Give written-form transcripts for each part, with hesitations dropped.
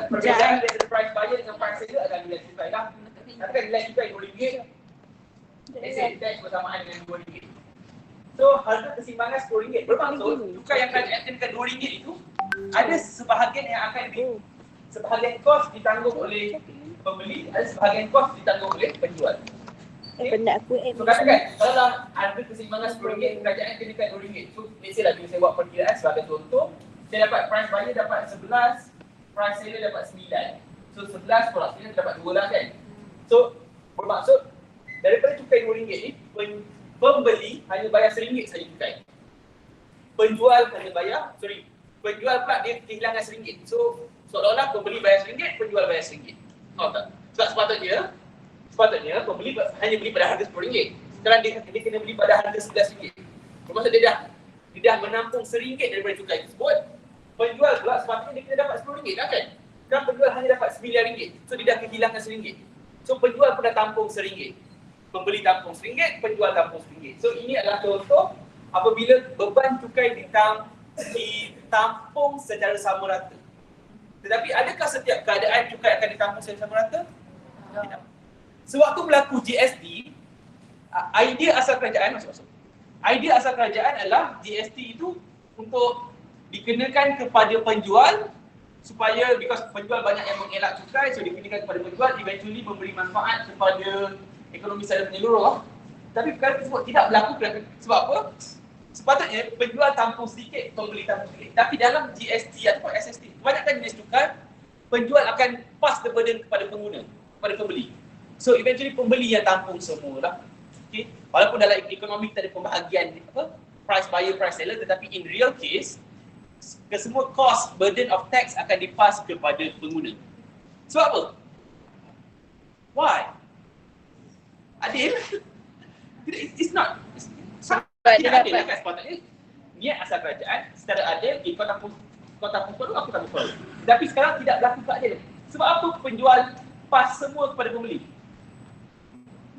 perbezaan dari price buyer dengan price seller adalah nilai cukai lah. Katakan nilai cukai RM2. Let's say tax bersamaan dengan RM2. So harga keseimbangan RM10. Bermaksud cukai yang kerajaan kenakan RM2 itu ada sebahagian yang akan sebahagian kos ditanggung oleh pembeli, ada sebahagian kos ditanggung oleh penjual. Benda aku So katakan kalau harga keseimbangan RM10, kerajaan kenakan RM2. So let's say lah bila saya buat perkiraan sebagai contoh, saya dapat price buyer dapat 11, price seller dapat 9. So 11 plus 9 dapat 12 kan. So bermaksud daripada cukai RM2 ni, pembeli hanya bayar RM1 saja cukai. Penjual hanya bayar, penjual pula dia kehilangan RM1. So seolah-olah pembeli bayar RM1, penjual bayar RM1. Tahu tak? Sebab sepatutnya pembeli hanya beli pada harga RM10. Sekarang dia kena beli pada harga RM11. Bermaksud dia dah menampung RM1 daripada cukai tersebut. Penjual pula sepatutnya dia kena dapat RM10 lah kan? Sekarang penjual hanya dapat RM9. So dia dah kehilangan RM1. So penjual pun dah tampung RM1. Pembeli tampung RM1, penjual tampung RM1. So ini adalah contoh apabila beban cukai ditampung secara sama rata. Tetapi adakah setiap keadaan cukai akan ditampung secara sama rata? Tidak. Sewaktu berlaku GST, idea asal kerajaan idea asal kerajaan adalah GST itu untuk dikenakan kepada penjual supaya because penjual banyak yang mengelak cukai, so dikenakan kepada penjual, eventually memberi manfaat kepada ekonomi secara menyeluruh. Tapi perkara tersebut tidak berlaku sebab apa? Sepatutnya penjual tampung sedikit, pembeli tampung sedikit. Tapi dalam GST ataupun SST, kebanyakan jenis cukai, penjual akan pass the burden kepada pengguna, kepada pembeli. So eventually pembeli yang tampung semualah. Okay? Walaupun dalam ekonomi kita ada pembahagian price buyer, price seller, tetapi in real case kesemua cost burden of tax akan dipass kepada pengguna. Sebab apa? Why? Adil? It's not. Tidak adil lah kan sepatutnya. Niat asal kerajaan secara adil, kau tampung perlu, aku tampung perlu. Tapi sekarang tidak berlaku keadilan. Sebab apa penjual pass semua kepada pembeli?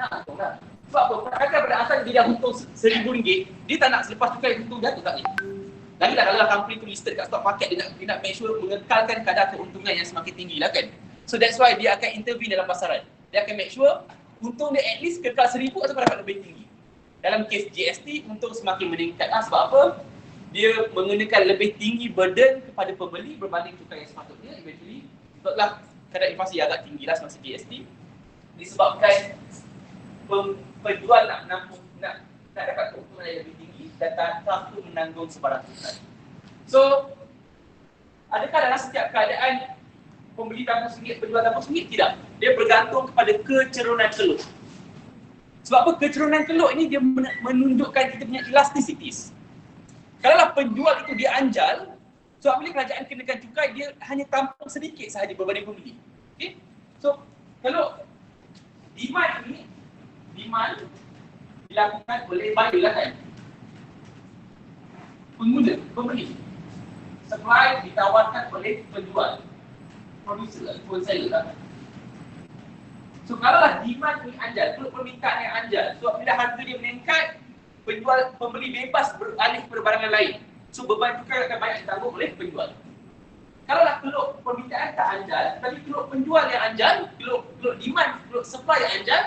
Nak untung lah. Sebab apa? Kadang-kadang pada asal dia dah untung RM1,000, dia tak nak selepas cukai untung jatuh tak ni. Lagilah kalau company tu listed kat stock market, dia nak make sure mengekalkan kadar keuntungan yang semakin tinggi lah kan. So that's why dia akan intervene dalam pasaran. Dia akan make sure untung dia at least kekal RM1,000 atau dapat lebih tinggi. Dalam kes GST, untung semakin meningkat lah. Sebab apa? Dia mengenakan lebih tinggi burden kepada pembeli berbanding cukai yang sepatutnya. Eventually, sebablah kadar inflasi agak tinggi lah semasa GST. Disebabkan penjual nak dapat keuntungan yang lebih tinggi dan tak satu menanggung sebarang cukai. So, adakah dalam setiap keadaan pembeli tampung RM1, penjual tampung RM1? Tidak. Dia bergantung kepada kecerunan telur. Sebab apa? Kecerunan telur ini dia menunjukkan kita punya elasticities. Kalaulah penjual itu dia anjal, so apabila kerajaan kenakan cukai, dia hanya tampung sedikit sahaja berbanding pembeli. Okay? So, kalau demand dilakukan oleh buyer lah kan. Pengguna, pembeli. Supply ditawarkan oleh penjual. Producer lah, wholesaler lah. So kalaulah demand ni anjal, permintaan yang anjal, so bila harga dia meningkat, pembeli bebas beralih kepada barangan lain. So beban cukai akan banyak ditanggung oleh penjual. Kalaulah keluk permintaan tak anjal, tapi keluk penjual yang anjal, keluk demand, keluk supply yang anjal,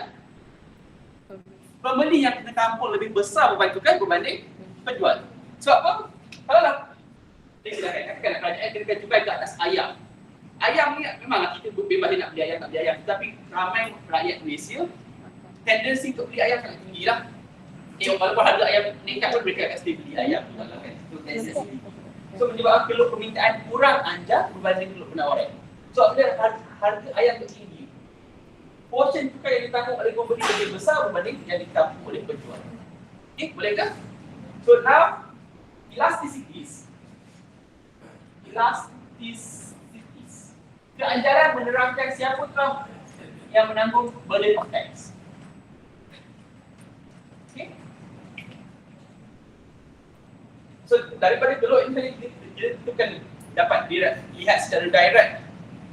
pembeli yang kena tampung lebih besar beban cukai berbanding penjual. Sebab apa? Kalaulah katakanlah kerajaan kenakan cukai ke atas ayam. Ayam ni memanglah kita bebas dia nak beli ayam, tak beli ayam. Tetapi ramai rakyat Malaysia tendensi untuk beli ayam sangat tinggi lah. Walaupun harga ayam meningkat pun mereka akan still beli ayam. So menyebabkan keluk permintaan kurang anjal berbanding keluk penawaran. So apabila harga ayam tinggi, portion cukai yang ditanggung oleh pembeli lebih besar berbanding yang ditanggung oleh penjual. Okay, bolehkah? So now, elasticities. Keanjalan menerangkan siapakah yang menanggung burden of tax. Okay. So daripada telur ini kita kan dapat dilihat secara direct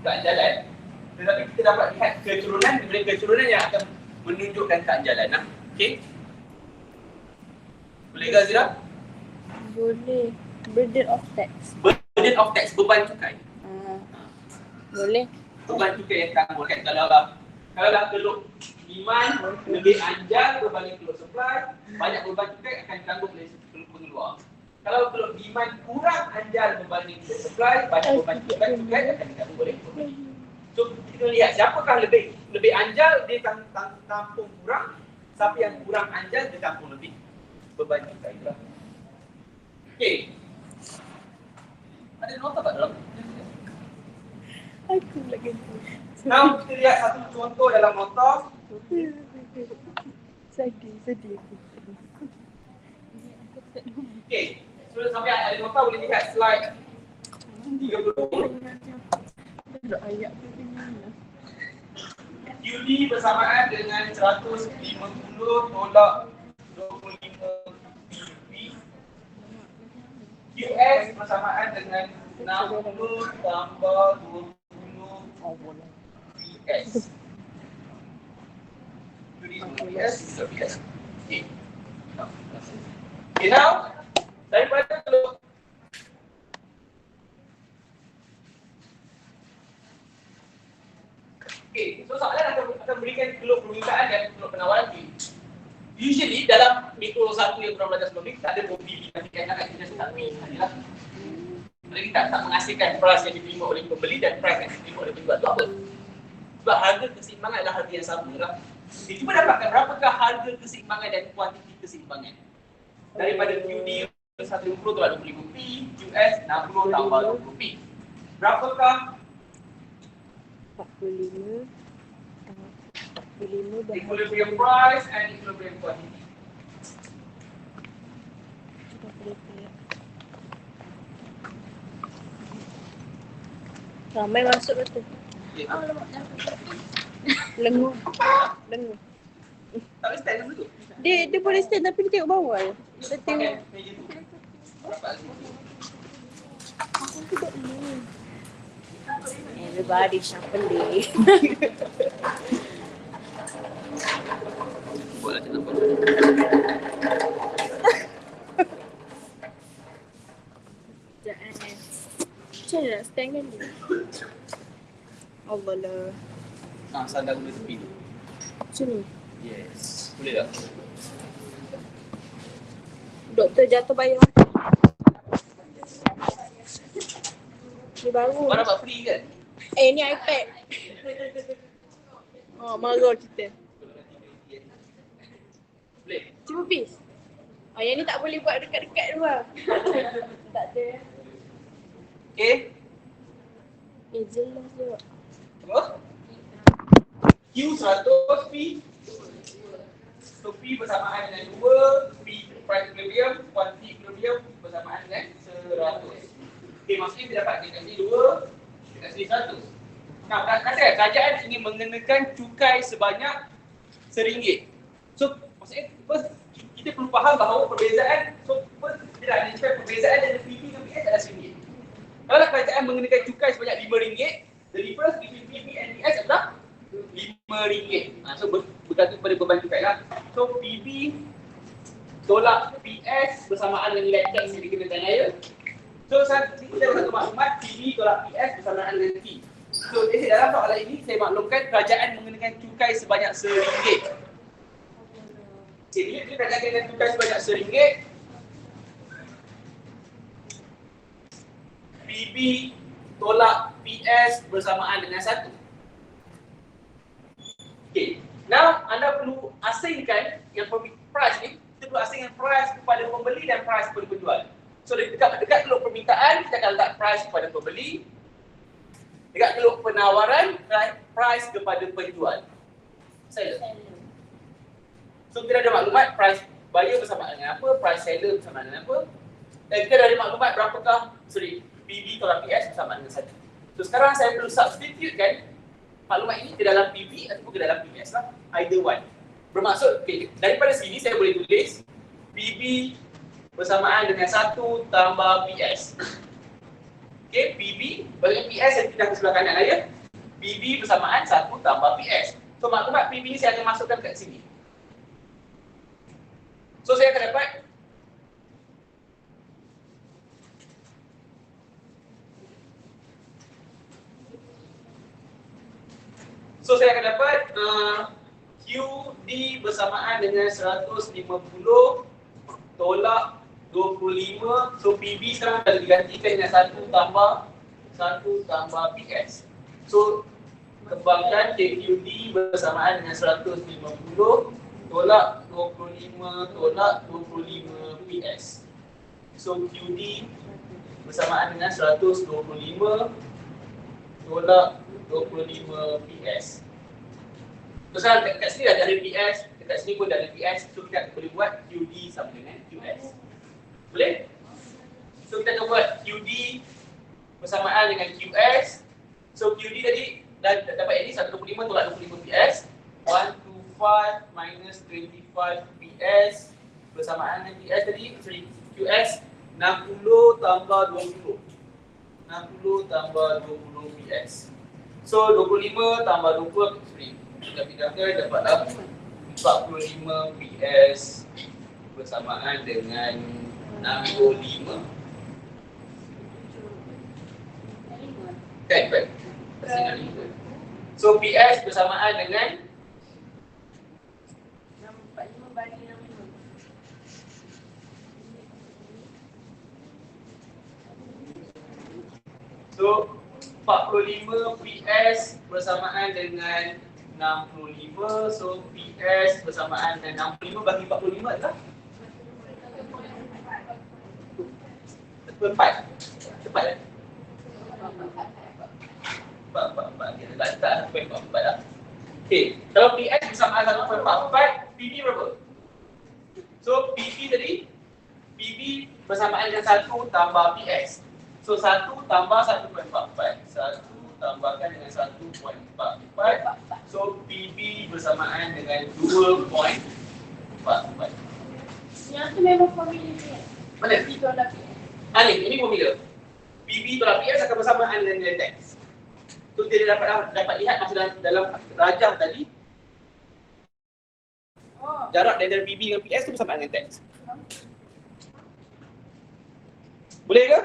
keanjalan, tetapi kita dapat lihat keturunan yang akan menunjukkan keanjalan. Okay. Boleh ke Azira? Boleh. Burden of tax. Burden of tax, beban cukai. Boleh. Beban cukai yang tanggung kan. Kalau dah teluk demand lebih anjal berbanding teluk supply, banyak beban cukai akan ditanggung oleh teluk pengeluar. Kalau teluk demand kurang anjal berbanding teluk supply, banyak beban cukai akan ditanggung oleh pembeli. So kita lihat siapakah lebih anjal dia tampung kurang, siapa yang kurang anjal dia tampung lebih beban cukai itulah. Okey. Ada nota tak dalam? Aku lagi. Now kita lihat satu contoh dalam nota. Sedih. Okey. So sampai ada nota boleh lihat slide 30. Ayat tu tinggal. QD bersamaan dengan 150 tolak 25 USD. QS bersamaan dengan 60 tambah 20 PS. QD PS, PS. Okay. Okay, now daripada teluk okay, so soalan akan berikan teluk permintaan dan teluk penawaran ni. Usually dalam mikro 1 yang pernah belajar sebelum ni, tak ada mobil tapi kadang-kadang kita tak pilih sajalah. Mereka tak menghasilkan price yang diterima oleh pembeli dan price yang diterima oleh penjual. Itu apa? Sebab harga keseimbangan adalah harga yang sama lah. Kita cuba dapatkan berapakah harga keseimbangan dan kuantiti keseimbangan. Daripada QD 150 tolak 25P, QS 60 tambah 20P. Berapakah 45 bahagi equilibrium price and equilibrium quantity? ramai masuk betul. Lenguh. Tak boleh stand dulu. Dia boleh stand tapi dia tengok bawah je. Dia tengok. Meja tu. Berapa? Aku tidak ni. Everybody shuffling. Boleh tak nampak. Macam mana nak stand kan dia? Allah lah. Sandar guna tepi tu. Macam ni. Yes. Boleh tak? Doktor jatuh bayar. Ni baru. Kau dapat free kan? Ni iPad. Oh, marah kita. Boleh. Cuba bis. Yang ni tak boleh buat dekat-dekat tu lah. Tak ada. Okay. Jelas je. Apa? Q 100 P. So P bersamaan dengan 2, P price equilibrium, quantity equilibrium bersamaan dengan 100. Okay, maksudnya kita dapat dekat sini 2, dekat sini 100. Nah, kata kerajaan ingin mengenakan cukai sebanyak RM1. So, maksudnya first, kita perlu faham bahawa perbezaan, so first, dia dah cakap perbezaan dari PB dengan PS adalah RM1. Kalau kerajaan mengenakan cukai sebanyak RM5, the difference between PB and PS adalah RM5. So bergantung pada beban cukai lah. So PB tolak PS bersamaan dengan nilai tax yang dikenakan raya. So kita dapat maklumat PB tolak PS bersamaan dengan T. So dalam soalan ini saya maklumkan kerajaan mengenakan cukai sebanyak RM1. Okay, bila kerajaan mengenakan cukai sebanyak RM1, PB tolak PS bersamaan dengan 1. Okay, now anda perlu asingkan yang price ni, kita perlu asingkan price kepada pembeli dan price kepada penjual. So dekat teluk permintaan, kita akan letak price kepada pembeli. Dekat teluk penawaran, price kepada penjual. Seller. So kita ada maklumat price buyer bersamaan dengan apa, price seller bersamaan dengan apa. Dan kita ada maklumat berapakah, PB tolak PS bersamaan dengan 1. So sekarang saya perlu substitute kan maklumat ini ke dalam PB ataupun ke dalam PS lah. Either one. Bermaksud, okay, daripada sini saya boleh tulis PB bersamaan dengan 1 tambah PS. Okay, PB bagi PS yang pindah ke sebelah kanan saya. PB bersamaan 1 tambah PS. So maklumat PB ni saya akan masukkan kat sini. So saya akan dapat So saya akan dapat QD bersamaan dengan 150 tolak 25. So PB sekarang dah digantikan dengan 1 tambah PS. So kembangkan QD bersamaan dengan 150 tolak 25 tolak 25 PS. So QD bersamaan dengan 125 tolak 25 PS. So sekarang kat sini dah ada PS, dekat sini pun dah ada PS. So kita boleh buat QD sama dengan QS. Boleh? So kita akan buat QD bersamaan dengan QS. So QD tadi dah dapat ini 125 tolak 25 PS. 125 minus 25 PS bersamaan dengan PS tadi, sorry, QS 60 tambah 20. 60 tambah 20 PS. So 25 tambah 20, sorry, kita pindahkan dapatlah 45 PS bersamaan dengan 65. Kan, baik. So PS bersamaan dengan 45 bagi 65. So 45 PS bersamaan dengan 65. So PS bersamaan dengan 65 bagi 45 adalah 4. Cepat kan? 4. Tak 1.44 lah. Okey, kalau PS bersamaan 1.44, PB berapa? So PB tadi, PB bersamaan dengan 1 tambah PS. So 1 tambah 1.44. 1 tambahkan dengan 1.44. So PB bersamaan dengan 2.44. Yang tu memang formula dia. Mana? PB tolak PS. Ini formula. PB tolak PS akan bersamaan dengan teks. So kita dapat lihat masa dalam rajah tadi, jarak dari PB dengan PS tu bersamaan dengan teks. Boleh ke?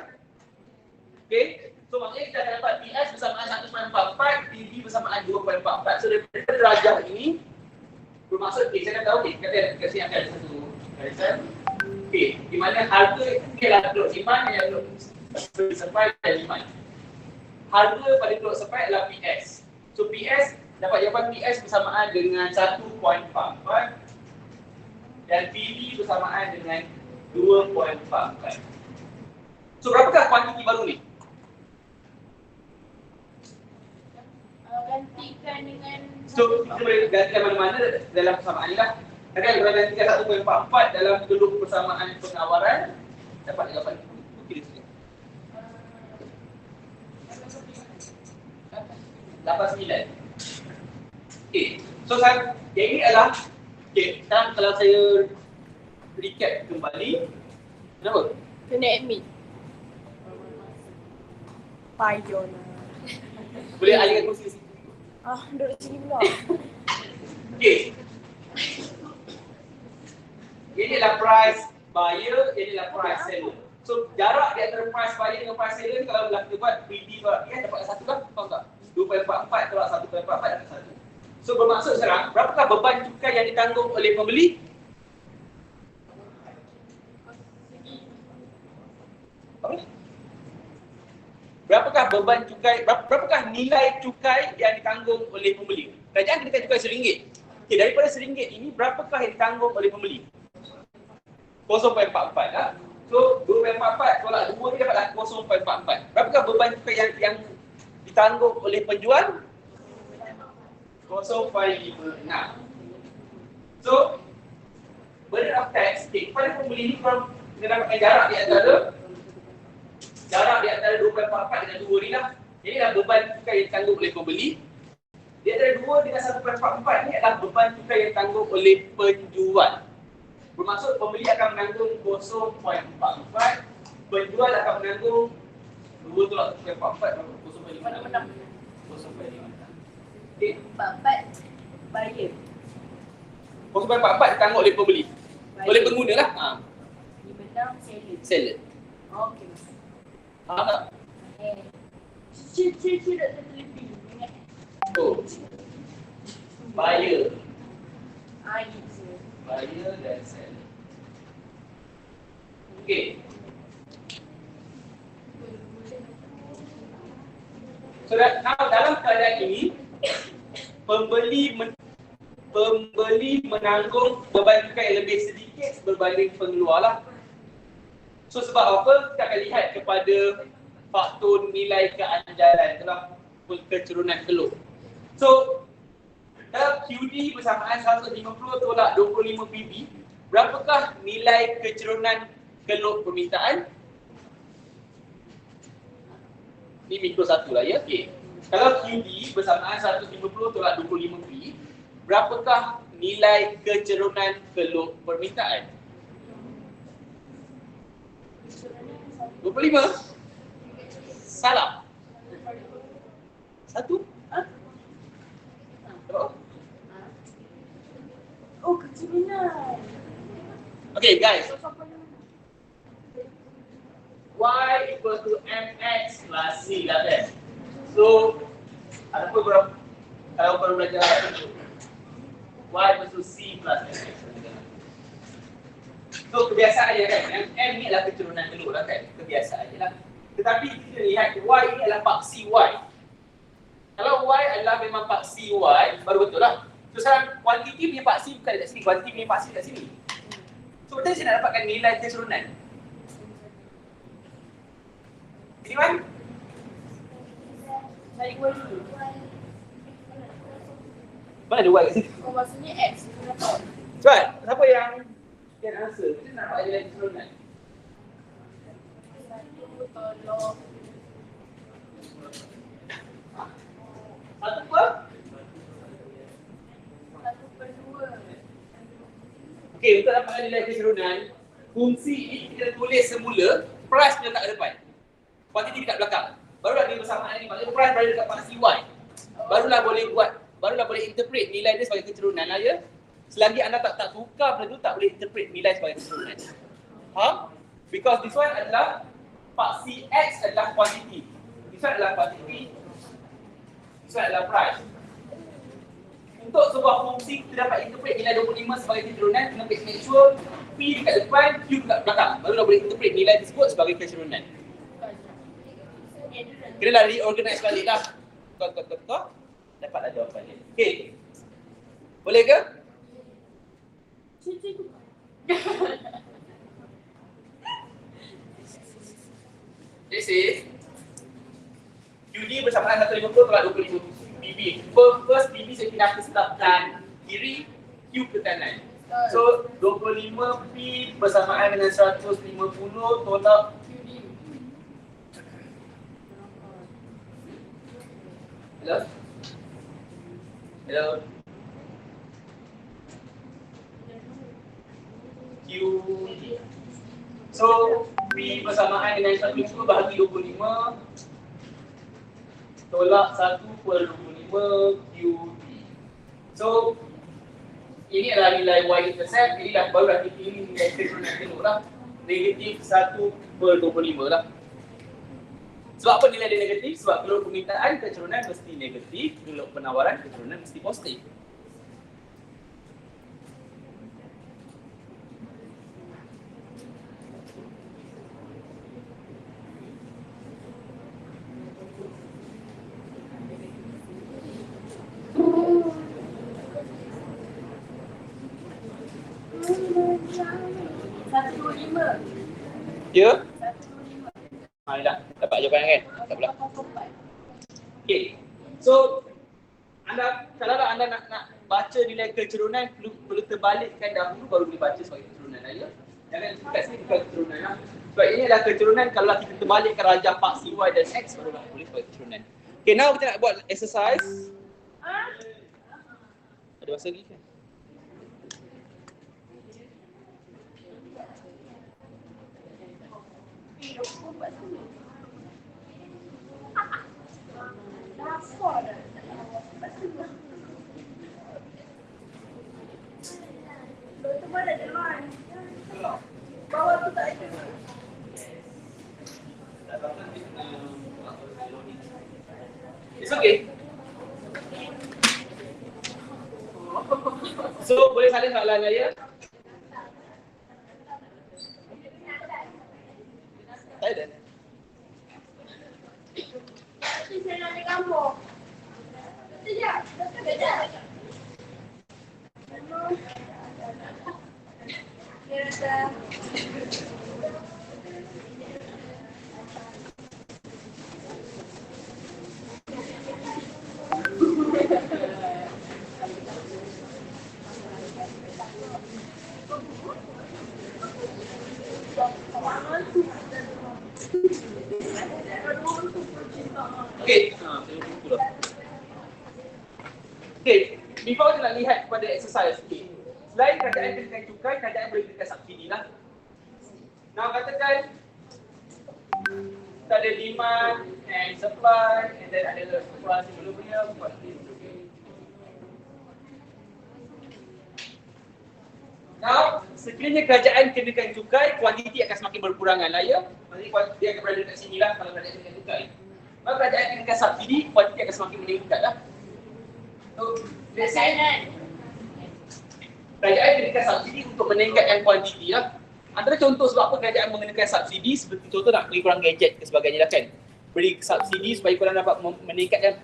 Okey. So maknanya kita akan dapat PS bersamaan 1.44, PB bersamaan 2.44. So daripada rajah ini bermaksud saya dah tahu kat sini akan ada satu garisan. Okey, di mana harga ialah blok demand yang blok supply dan demand. Harga pada blok supply adalah PS. So PS dapat jawapan PS bersamaan dengan 1.44 dan PB bersamaan dengan 2.44. So berapakah kuantiti baru ni? Gantikan dengan So kita boleh gantikan mana-mana dalam persamaan ni lah. Kan kalau gantikan 1.44 dalam geluk persamaan pengawaran, dapat jawapan mungkin di sini. 89. Okey. So yang ini adalah sekarang kalau saya recap kembali, kenapa? kena admit. Payah lah. Boleh alihkan kursi sini. Duduk sini pula. Okey. Ini adalah price buyer, ini adalah price seller. So jarak di antara price buyer dengan price seller ni kalau kita buat PB tolak PS dapat satu lah, faham tak? 2.44 tolak 1.44 dapat satu. So bermaksud sekarang, berapakah beban cukai yang ditanggung oleh pembeli? Apa? Berapakah beban cukai, berapakah nilai cukai yang ditanggung oleh pembeli? Kerajaan kenakan cukai RM1. Okey, daripada RM1 ini berapakah yang ditanggung oleh pembeli? 0.44 lah. So 2.44 tolak 2 ni dapatlah 0.44. Berapakah beban cukai yang ditanggung oleh penjual? 0.56. So burden of tax, pada pembeli ni korang kena dapatkan jarak di antara 2.44 dengan 2 ni lah. Jadi adalah beban cukai yang ditanggung oleh pembeli. Di antara 2 dengan 1.44 ni adalah beban cukai yang ditanggung oleh penjual. Bermaksud pembeli akan menanggung 0.44, penjual akan menanggung 2 tolak 0.44, 0.56. 0.56. Okey. 44 buyer. 0.44 ditanggung oleh pembeli. Oleh pengguna lah. 56 seller. Seller. Okey. Faham tak? Cik tak terteliti. Ingat. Oh. Buyer. Gitu. Buyer dan seller. Okey. So dalam keadaan ini pembeli menanggung beban cukai yang lebih sedikit berbanding pengeluar lah. So sebab apa? Kita akan lihat kepada faktor nilai keandalan dalam kecerunan telur. So dalam QD bersamaan 150 tolak 25 PB, berapakah nilai kecerunan telur permintaan? Ni mikro satu lah ya. Okey. Kalau QD bersamaan 150 tolak 25 PB, berapakah nilai kecerunan telur permintaan? 25. Salah. Satu. Oh, kecerunan. Okay guys, Y equals to MX plus C lah kan. So, ada apa korang, kalau korang belajar itu Y equals to C plus MX. So, kebiasaan je kan, M ni adalah kecerunan telur lah kan, kebiasaan je lah. Tetapi kita lihat Y ini adalah paksi Y. Kalau Y adalah memang paksi Y, baru betul lah. So sekarang kuantiti punya paksi bukan dekat sini, kuantiti punya paksi dekat sini. So betul saya nak dapatkan nilai kecerunan. Ini kan? Cari Y dulu. Mana ada Y kat sini? Oh, maksudnya X. Cepat, siapa yang answer? Kita nak dapat nilai kecerunan. Tolong. Satu apa? 1/2. Okey, untuk dapatkan nilai kecerunan, fungsi ini kita tulis semula, price dia letak ke depan. Kuantiti dekat belakang. Barulah dia bersamaan ni, maksudnya price berada dekat paksi Y. Barulah boleh interpret nilai dia sebagai kecerunan lah ya. Selagi anda tak tukar benda tu, tak boleh interpret nilai sebagai kecerunan. Faham? Because this one adalah paksi X adalah kuantiti. This one adalah kuantiti. This one adalah price. Untuk sebuah fungsi kita dapat interpret nilai 25 sebagai kecerunan, kena make sure P dekat depan, Q dekat belakang. Barulah boleh interpret nilai tersebut sebagai kecerunan. Kena dah reorganize balik lah. Kau dapatlah jawapannya. Okey. Boleh ke? This is QD bersamaan 150 tolak 25 PB. First PB saya pindah ke sebelah kiri, Q ke kanan. So 25 P bersamaan dengan 150 tolak QD. Hello? Hello? QD. So P bersamaan dengan 150 bahagi 25 tolak 1/25 QD. So ini adalah nilai Y-intercept, jadi dah baru dah kita ini nilai kecerunan telur lah. Negatif 1/25 lah. Sebab apa nilai dia negatif? Sebab kalau permintaan kecerunan mesti negatif, kalau penawaran kecerunan mesti positif. Ya? Dah dapat jawapan kan? Tak pula. Okey. So kalau anda nak baca nilai kecerunan perlu terbalikkan dahulu baru boleh baca sebagai kecerunan ya. Jangan kat sini bukan kecerunan lah. Sebab ini adalah kecerunan kalau kita terbalikkan rajah paksi Y dan X barulah boleh sebagai kecerunan. Okay, now kita nak buat exercise. Ada masa lagi kan? Bawah tu tak ada. It's okay. So, boleh salin soalan saya? Tak ada. Saya nak ambil gambar. Sekejap. Sekejap. Dia dah. Okay. Okay, before kita nak lihat kepada exercise, okay. Selain kerajaan kenakan cukai, kerajaan boleh kenakan subsidi lah. Now katakan kita ada demand and supply, and then ada kurang equilibrium, Now, sekiranya kerajaan kenakan cukai, kuantiti akan semakin berkurangan lah ya. Maksudnya kuantiti akan berada dekat sini lah kalau kerajaan kenakan cukai. Maka kerajaan kenakan subsidi, kuantiti akan semakin meningkat lah. So, let's say kerajaan kenakan subsidi untuk meningkatkan kuantiti lah. Antara contoh sebab apa kerajaan mengenakan subsidi, seperti contoh nak beri korang gadget ke sebagainya lah kan. Beri subsidi supaya korang dapat meningkatkan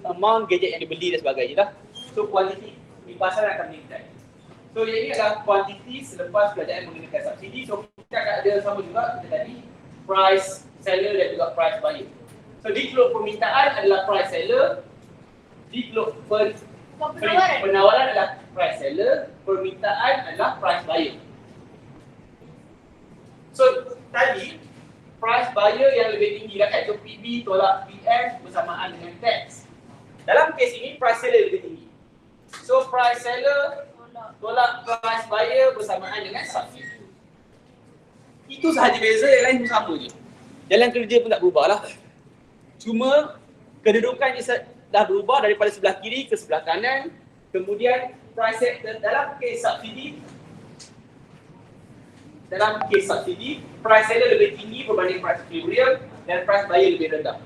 amount gadget yang dibeli dan sebagainya lah. So, kuantiti di pasaran akan meningkat. So, yang ini adalah kuantiti selepas kerajaan mengenakan subsidi. So, kita akan ada sama juga kita tadi price seller dan juga price buyer. So, di keluk permintaan adalah price seller, di keluk penawaran adalah price seller, permintaan adalah price buyer. So, tadi price buyer yang lebih tinggi lah kan. So, PB tolak PM bersamaan dengan tax. Dalam kes ini, price seller lebih tinggi. So, price seller tolak price buyer bersamaan dengan subsidi. Itu sahaja beza, yang lain pun sama je. Jalan kerja pun tak berubah lah. Cuma kedudukan dah berubah daripada sebelah kiri ke sebelah kanan. Kemudian price dalam kes subsidi, price seller lebih tinggi berbanding price equilibrium dan price buyer lebih rendah.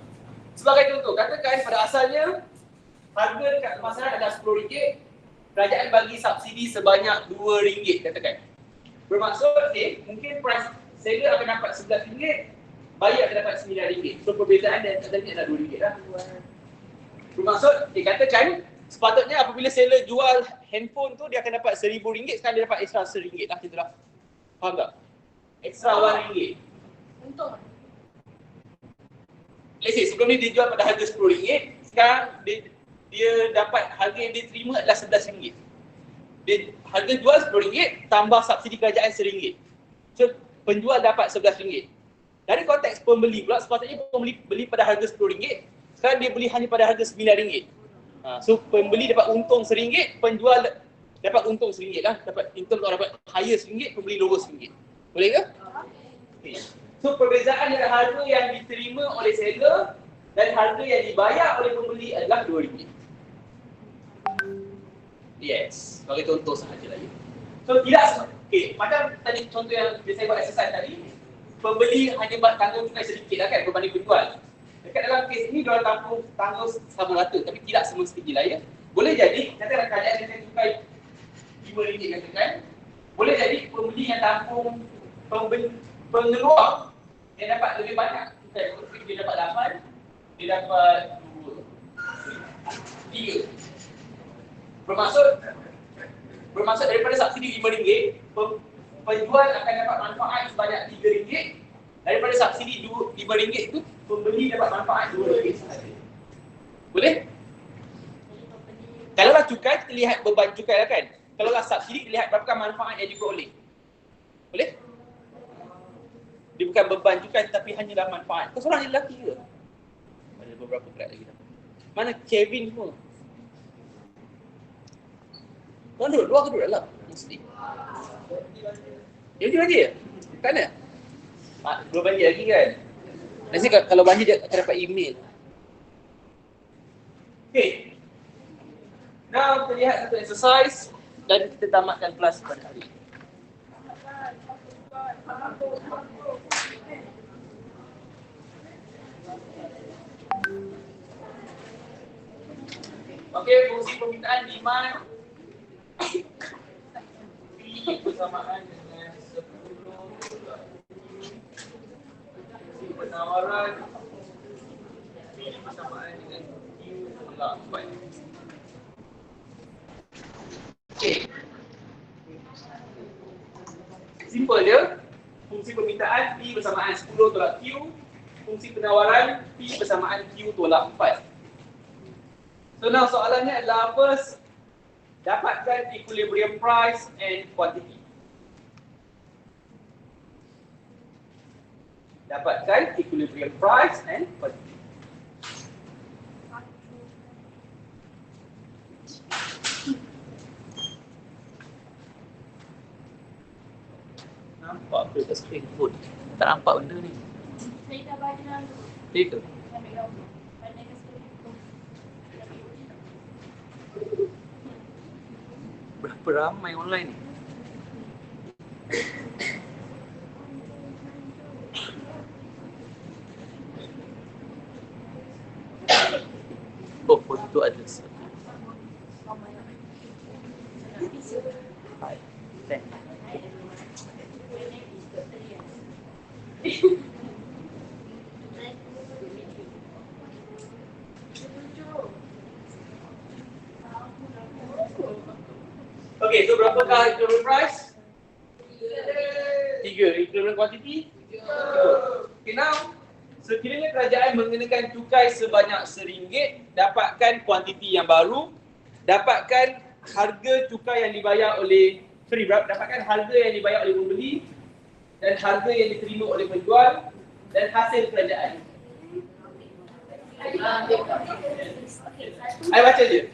Sebagai contoh, katakan pada asalnya harga dekat pasaran adalah RM10, kerajaan bagi subsidi sebanyak RM2 katakan. Bermaksud mungkin price seller akan dapat RM11, buyer akan dapat RM9. So perbezaan dan tadi adalah RM2 lah. Bermaksud katakan sepatutnya apabila seller jual handphone tu dia akan dapat RM1,000, sekarang dia dapat extra RM1 lah, macam tu lah. Faham tak? Extra RM1. Untung. Let's say sebelum ni dia jual pada harga RM10, sekarang dia dapat harga yang dia terima adalah RM11. Dia harga jual RM10 tambah subsidi kerajaan RM1. So penjual dapat RM11. Dari konteks pembeli pula, sepatutnya pembeli beli pada harga RM10, sekarang dia beli hanya pada harga RM9. So pembeli dapat untung RM1, penjual dapat untung RM1 lah. Dapat untung kalau dapat higher RM1, pembeli lower RM1. Boleh ke? Okay. So perbezaan antara harga yang diterima oleh seller dan harga yang dibayar oleh pembeli adalah RM2. Yes, bagi contoh sahaja lah ya. So tidak, macam tadi contoh yang saya buat exercise tadi, pembeli hanya tanggung cukai sedikit lah kan berbanding penjual. Dekat dalam kes ini diorang tanggung sama rata, tapi tidak semestinya lah ya. Boleh jadi, katakanlah kerajaan yang cukai RM5 katakan, boleh jadi pembeli yang tanggung pengeluar yang dapat lebih banyak. Dia dapat 8, dia dapat 2, 3. Bermaksud daripada subsidi RM5, penjual akan dapat manfaat sebanyak RM3. Daripada subsidi RM5 itu, pembeli dapat manfaat RM2 sahaja. Boleh? Kalaulah cukai, kita lihat beban cukai lah kan. Kalaulah subsidi, kita lihat berapa manfaat yang diperoleh. Boleh? Dia bukan beban cukai tetapi hanyalah manfaat. Kau seorang ni lelaki ke? Ada beberapa kerat lagi. Mana Kevin semua? Kau duduk luar ke duduk dalam? Mesti. Dia banjir je? Kat mana? Belum banjir lagi kan? Nanti kalau banjir dia akan dapat email. Okay. Now kita lihat satu exercise dan kita tamatkan kelas pada hari ini. Okey, fungsi permintaan demand bersamaan dengan 10 tolak Q penawaran P bersamaan dengan Q tolak 4. Okey. Simple je. Fungsi permintaan P bersamaan 10 tolak Q. Fungsi penawaran P bersamaan Q tolak 4. So now soalannya adalah first, dapatkan equilibrium price and quantity. Dapatkan equilibrium price and quantity. Nampak apa dekat screen pun? Tak nampak benda ni. Saya dah baca dulu. Ya ke? Ambil gambar. Pandai ke sekali. Berapa ramai online ni? Oh, foto ada satu. Hai. Ten. Okay, so berapakah equivalent price? 3. Equivalent quantity? 3. Okay, now sekiranya kerajaan mengenakan cukai sebanyak RM1, dapatkan kuantiti yang baru, dapatkan harga cukai yang dibayar oleh dapatkan harga yang dibayar oleh pembeli dan harga yang diterima oleh penjual dan hasil kerajaan. Saya baca je.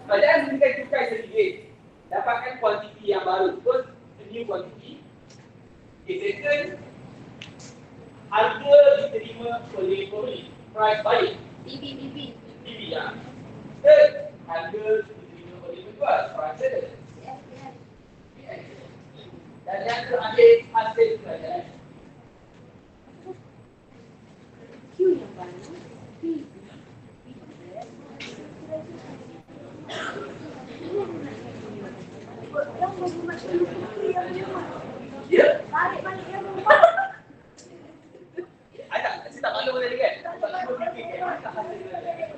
Kerajaan mengenakan cukai RM1, dapatkan kuantiti yang baru. First, a new quantity. Okay, second, harga diterima oleh pembeli. Price buying. BB. ya. Third, harga diterima oleh penjual. Price seller. Dan yang terakhir, hasil kerajaan. Q yang baru. Ya. Tarik balik yang rumah. Saya tak maklum tadi kan? Tak maklum fikir kan? Mana hasil kerajaan?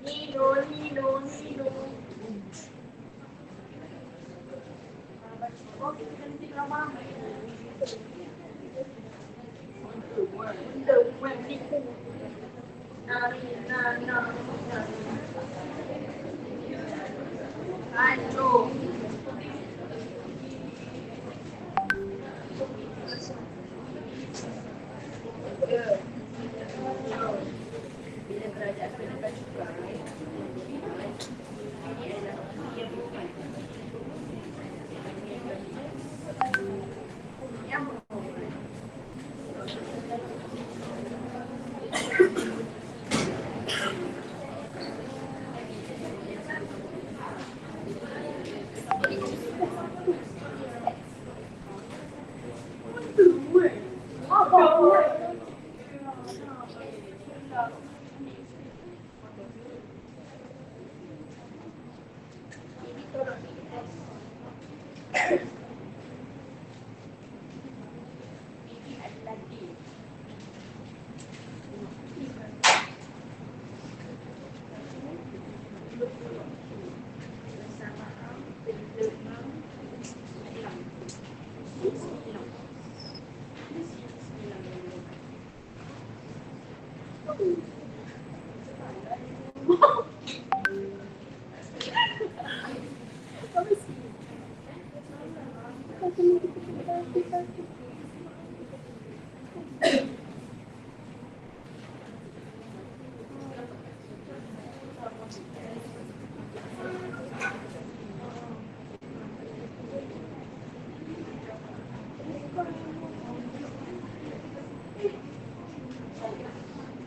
Nino. Oh, kita kena tidur lama. Aduh. Bila kerajaan kenakan cukai, ini adalah yang bukan. Yang bukan.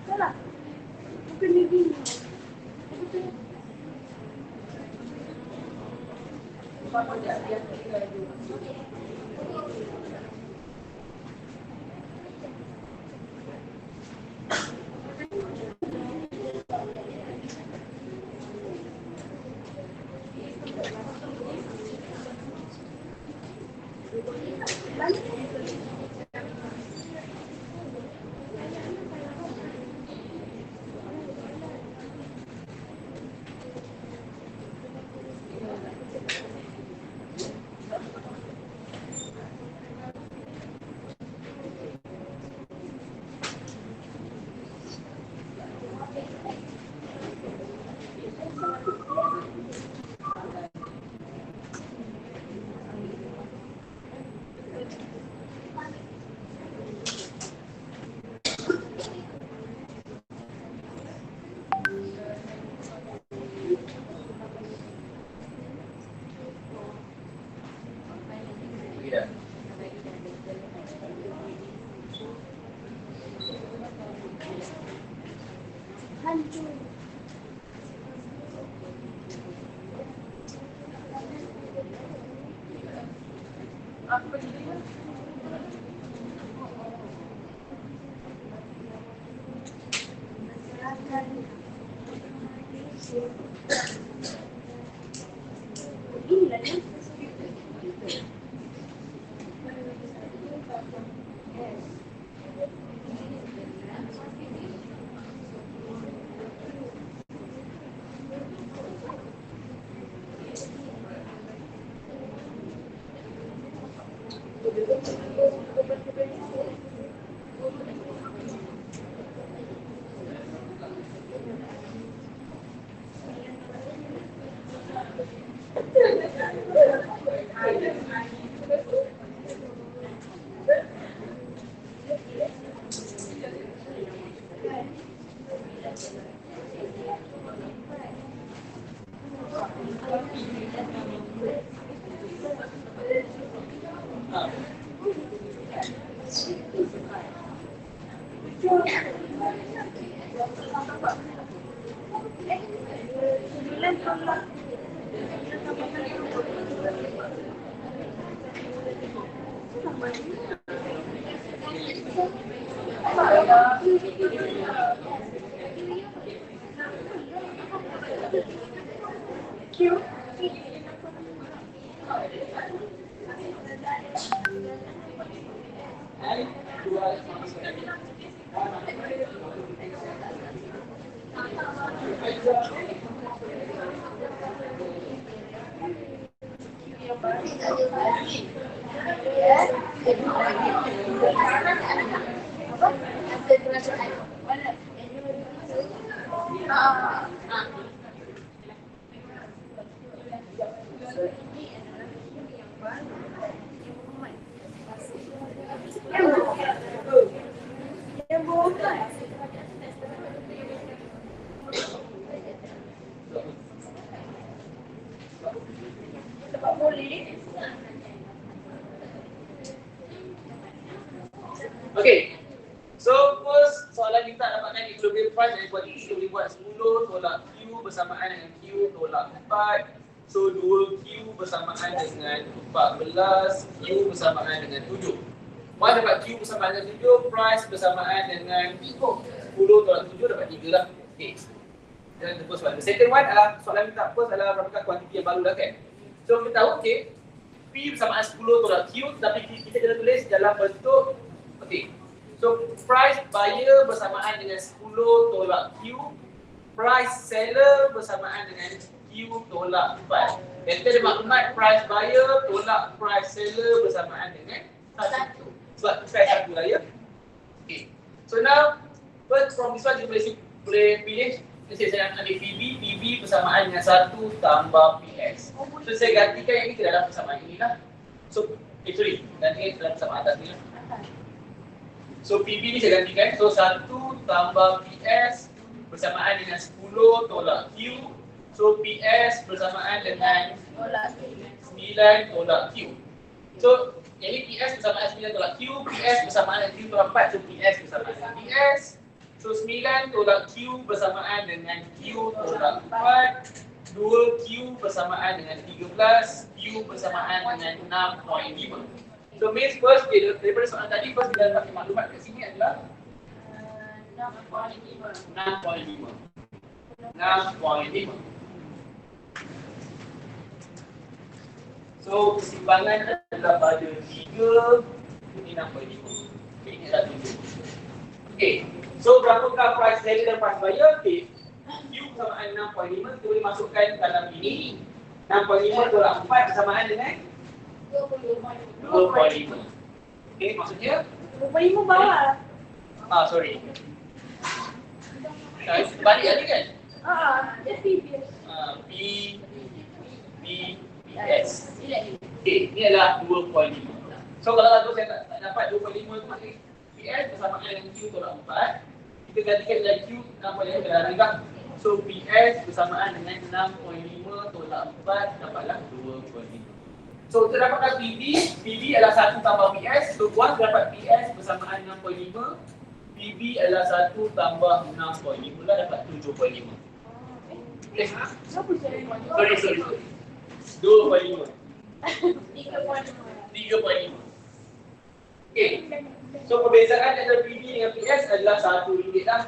Salah. Bukan dia gini. Okay, so first soalan kita dapatkan equilibrium price yang buat Q boleh buat 10 tolak Q bersamaan dengan Q tolak 4. So 2Q bersamaan dengan 14, Q bersamaan dengan 7. Mana dapat Q bersamaan dengan 7, price bersamaan dengan 10 tolak 7 dapat 3 lah. Okay, dan the first one. The second one adalah soalan kita first adalah berapakah kuantiti yang baru lah kan. So kita tahu okay, P bersamaan 10 tolak Q, tapi kita kena tulis dalam bentuk okay. So price buyer bersamaan dengan 10 tolak Q, price seller bersamaan dengan Q tolak 4. Dan kita ada maklumat price buyer tolak price seller bersamaan dengan 1. Sebab price satu lah ya. Okay. So now first from this one kita boleh pilih. Saya nak ambil PB bersamaan dengan 1 tambah PS. So saya gantikan yang ini ke dalam persamaan ini lah. So sorry, gantikan ke dalam persamaan atas ni lah. So PB ni saya gantikan. So 1 tambah PS bersamaan dengan 10 tolak Q. So PS bersamaan dengan 9 tolak Q. So yang ni PS bersamaan 9 tolak Q, PS bersamaan dengan Q tolak 4. So PS bersamaan dengan PS. So 9 tolak Q bersamaan dengan Q tolak 4. 2Q bersamaan dengan 13. Q bersamaan dengan 6.5. So means first daripada soalan tadi first kita dapat maklumat kat sini adalah 6.5. 6.5. So kesimbangan adalah pada 3, ini 6.5. Okay, ini dah tunjuk. Okay, so berapakah price seller dan price buyer? Okay, Q bersamaan 6.5, kita boleh masukkan dalam ini. 6.5 tolak 4 bersamaan dengan 2.5. Okay, maksudnya 2.5 bawah. sorry. Balik tadi kan? Jadi P, S. Okay, ni adalah 2.5. So kalau saya tak dapat 2.5 tu maksudnya PS bersamaan dengan Q tolak 4. Kita gantikan dengan Q 6.5 dalam ringkas. So PS bersamaan dengan 6.5 tolak 4 dapatlah 2.5. So kita dapatkan PB adalah 1 tambah PS. So tuan dapat PS bersamaan 6.5. PB adalah 1 tambah 6.5 lah dapat 7.5. Okay. Sorry. 2.5. 3.5. Okay. So perbezaan antara PB dengan PS adalah RM1 lah.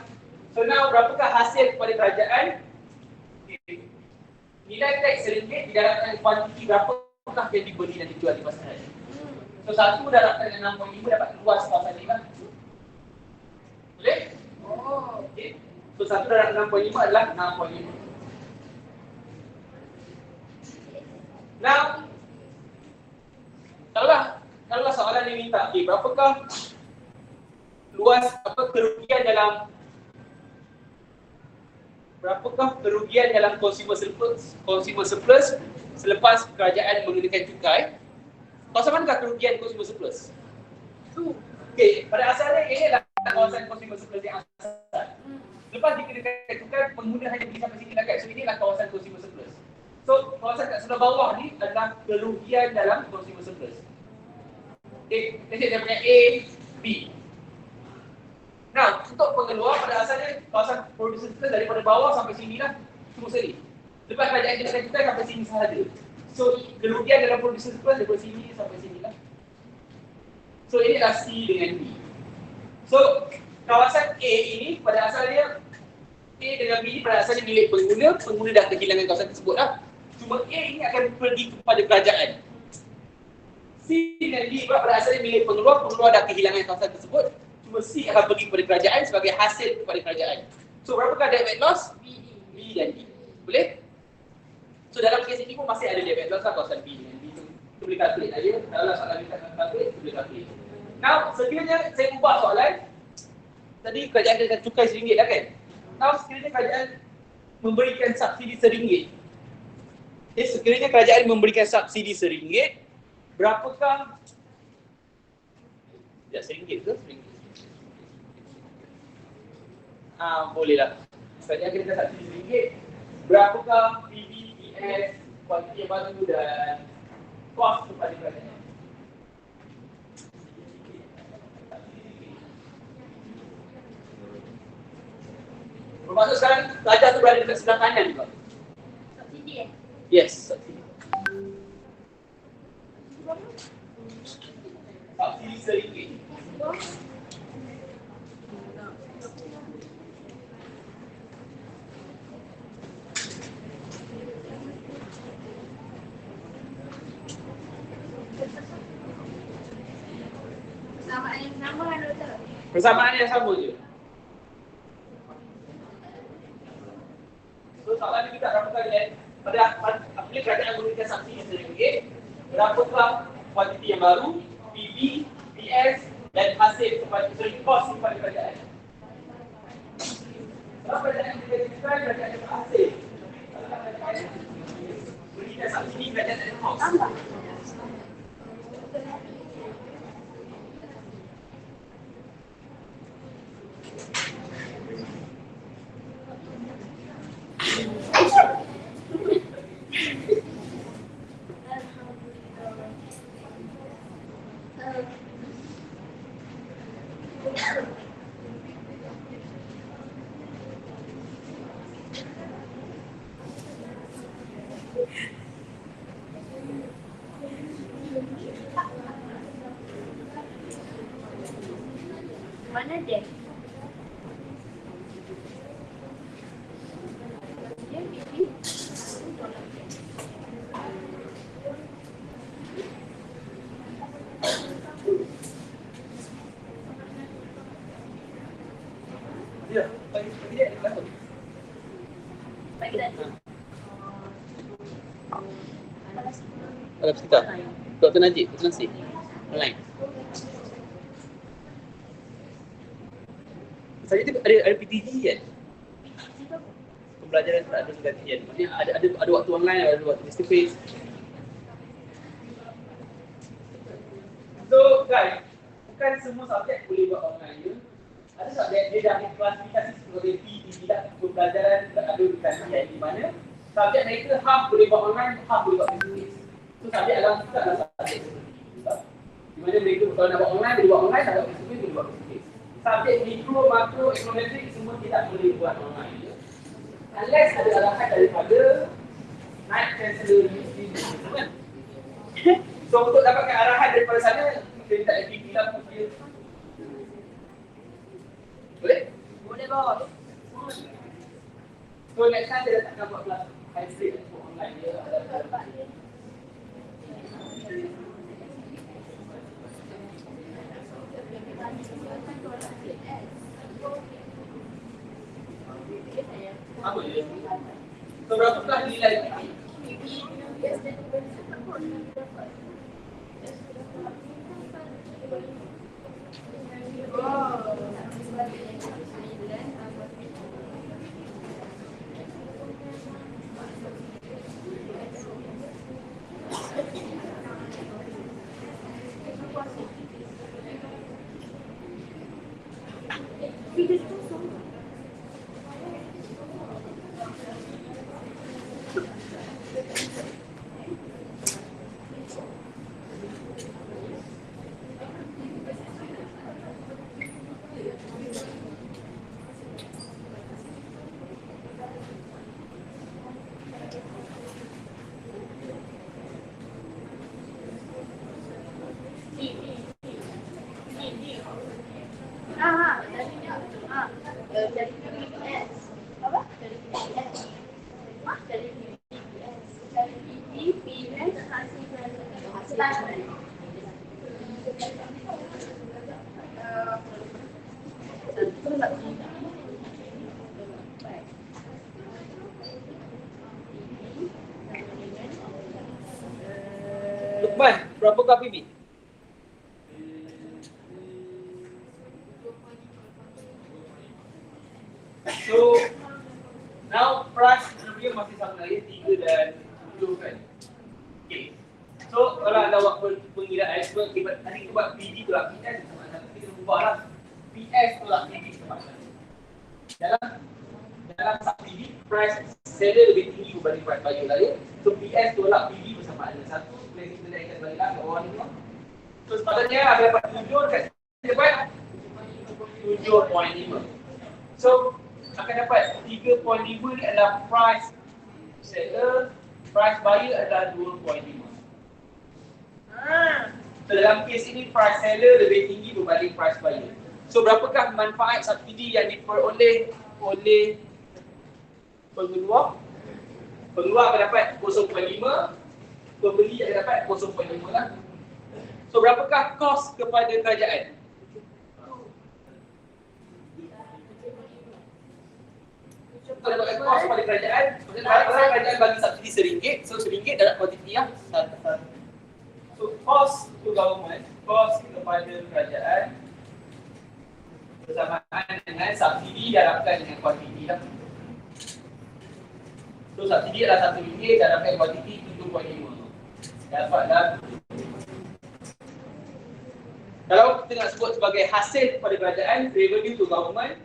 So now berapakah hasil kepada kerajaan? Okay. Nilai teks RM1 didarabkan kuantiti berapakah yang dibeli dan dijual di pasaran. So 1 darabkan dengan 6.5 dapat luas kawasan ni lah. Boleh? Okay. So 1 darabkan 6.5 adalah 6.5. Now Kalau soalan ni minta, berapakah luas kerugian dalam consumer surplus selepas kerajaan mengenakan cukai? Kawasan manakah kerugian consumer surplus? Okey, pada asalnya ini adalah kawasan consumer surplus yang asal. Lepas dikenakan cukai, pengguna hanya pergi sampai sini lah kan. So inilah kawasan consumer surplus. So kawasan kat sebelah bawah ni adalah kerugian dalam consumer surplus. Okay, saya punya A, B. Nah, untuk pengeluar pada asalnya kawasan producer surplus daripada bawah sampai sini lah terus sekali. Lepas kerajaan kita sampai sini sahaja. So kerugian dalam producer surplus daripada sini sampai sini lah. So inilah C dengan B. So kawasan A ini pada asalnya A dengan B pada asalnya milik pengguna dah kehilangan kawasan tersebut lah. Cuma A ini akan pergi kepada kerajaan. C dan D pada asalnya milik pengeluar dah kehilangan kawasan tersebut. Cuma C akan pergi kepada kerajaan sebagai hasil kepada kerajaan. So berapakah debit loss? B dan D. Boleh? So dalam kes ini pun masih ada debit loss lah kawasan B dan D. Kita boleh calculate aja. Kalau soalan kita akan calculate, kita boleh calculate. Now, sekiranya saya ubah soalan. Tadi kerajaan akan cukai RM1 lah kan? Now, sekiranya kerajaan memberikan subsidi RM1. Sekiranya kerajaan memberikan subsidi RM1, berapakah? Ya, RM1 ke? RM1. Bolehlah. Kerajaan kita subsidi RM1. Berapakah PB, PS, kuantiti yang baru dan kos kepada kerajaan? Bermaksud sekarang pelajar tu berada dekat sebelah kanan juga. subsidi Yes, subsidi. Subsidi RM1. Persamaan yang sama kan doktor? Persamaan yang sama je. So soalan ni kita berapakah pada apabila kerajaan memberikan subsidi RM1, berapakah kuantiti yang baru, PB, PS dan hasil kepada kos kepada kerajaan? Kalau kerajaan diberikan, kerajaan dapat hasil. Kalau kerajaan berikan subsidi, kerajaan ada kos. Mana dia? Dia dah. Bagi dia kenapa? Bagi tak? Dalam sekitar. Dr. Najib, Dr. Nasib. Online. Saya tu ada PTG kan? Pembelajaran tak ada gantian. Maksudnya ada waktu online, ada waktu face to face. So guys, bukan semua subjek boleh buat online je. Ada subjek dia dah diklasifikasi sebagai PTG tidak pembelajaran tak ada gantian di mana subjek mereka half boleh buat online, half boleh buat face to face. So subjek adalah subjek di mana mereka kalau nak buat online, boleh buat online, nak buat face to face, boleh buat face to face. Subjek mikro, makro, ekonometrik semua tidak boleh buat online je. Unless ada arahan daripada naik chancellor universiti kan? So untuk dapatkan arahan daripada sana, kita tak aktif lah pun dia. Boleh? Boleh bos. So next time dia tak nak buat kelas hybrid untuk online dia ada. Apa dia? So berapa kelas nilai PTG? Lukman, berapakah PB? So, now price dia masih sama lagi 3 dan 7 kan? Okay. So, kalau anda buat pengiraan expert, nanti kita buat PB tolak PS sama ada. Kita ubahlah PS tolak PB sama ada. Dalam subsidi, price seller lebih tinggi berbanding price buyer lain. So, PS tolak PB bersama ada. Satu, kita naikkan balik ke bawah ni. So, sepatutnya ada dapat 7 kat sini dapat 7.5. So, akan dapat 3.5 ni adalah price seller, price buyer adalah 2.5. So dalam kes ini price seller lebih tinggi berbanding price buyer. So berapakah manfaat subsidi yang diperoleh oleh pengeluar? Pengeluar akan dapat 0.5, pembeli akan dapat 0.5 lah. So berapakah kos kepada kerajaan? Kalau dapat kos kepada kerajaan, maksudnya kerajaan bagi subsidi RM1, so RM1 dapat kuantiti lah. So cost to government, cost kepada kerajaan bersamaan dengan subsidi darabkan dengan kuantiti lah. So subsidi adalah RM1 darabkan kuantiti 7.5. Dapatlah. Kalau kita nak sebut sebagai hasil kepada kerajaan, revenue to government,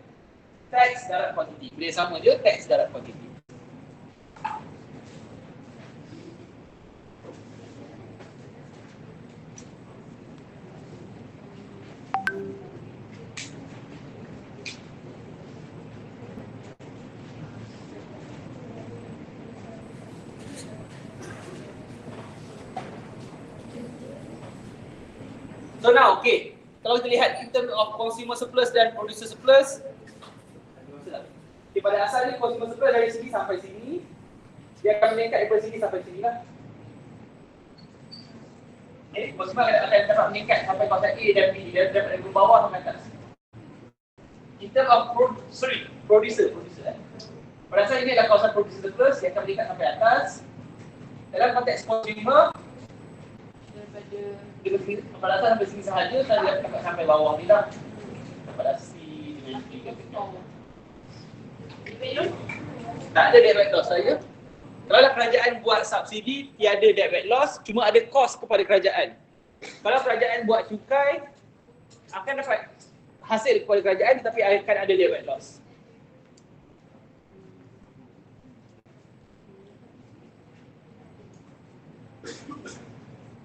tax darab kuantiti. Boleh sama je, tax darab kuantiti. So now, okay. Kalau kita lihat in terms of consumer surplus dan producer surplus, pada asalnya consumer surplus dari sini sampai sini, dia akan meningkat daripada sini sampai sini lah. Okay, consumer akan dapat meningkat sampai kawasan A dan B, dia dapat dari bawah sampai atas. In terms of producer. Pada saat ini adalah kawasan producer first yang akan meningkat sampai atas. Dalam konteks consumer, pada atas sampai sini sahaja, saya akan sampai bawah ni lah. Pada C dengan D tak ada direct loss saja. Kalau kerajaan buat subsidi, tiada direct loss, cuma ada kos kepada kerajaan. Kalau kerajaan buat cukai, akan dapat hasil kepada kerajaan tetapi akan ada direct loss.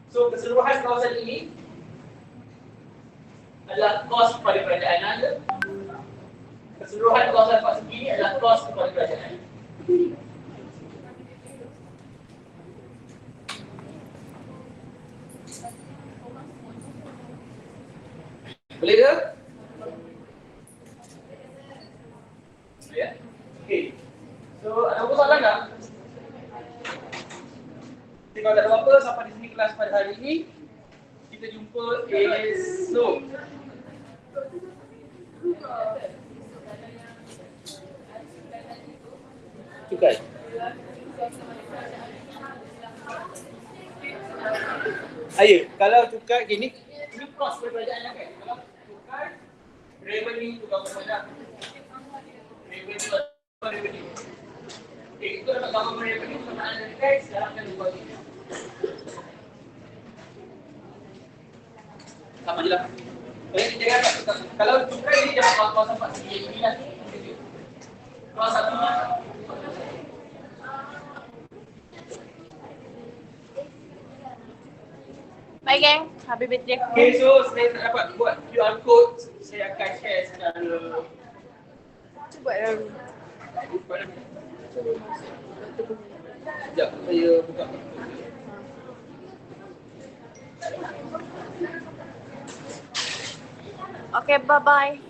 So keseluruhan kawasan ini adalah kos kepada kerajaan anda. Keseluruhan kawasan fase ini adalah kos kepada kerajaan. Boleh ke? Ya? Okay. So, ada apa soalan tak? Kalau tak ada apa-apa, sampai di sini kelas pada hari ini. Kita jumpa esok. Cukai. Ayo, kalau cukai gini, ini kos kerajaan kan? Kalau cukai, revenue tu government. Revenue. Okay, itu dapat government revenue sama ada tax dalam kan dua ni. Sama je lah. Kalau cukai ni dapat kawasan tempat segi ini lah. Kawasan satunya. Bye geng, habis bateri aku. Okay, so saya tak dapat buat QR code. Saya akan share secara... Cuba dulu. Sekejap, saya buka. Okay, bye-bye.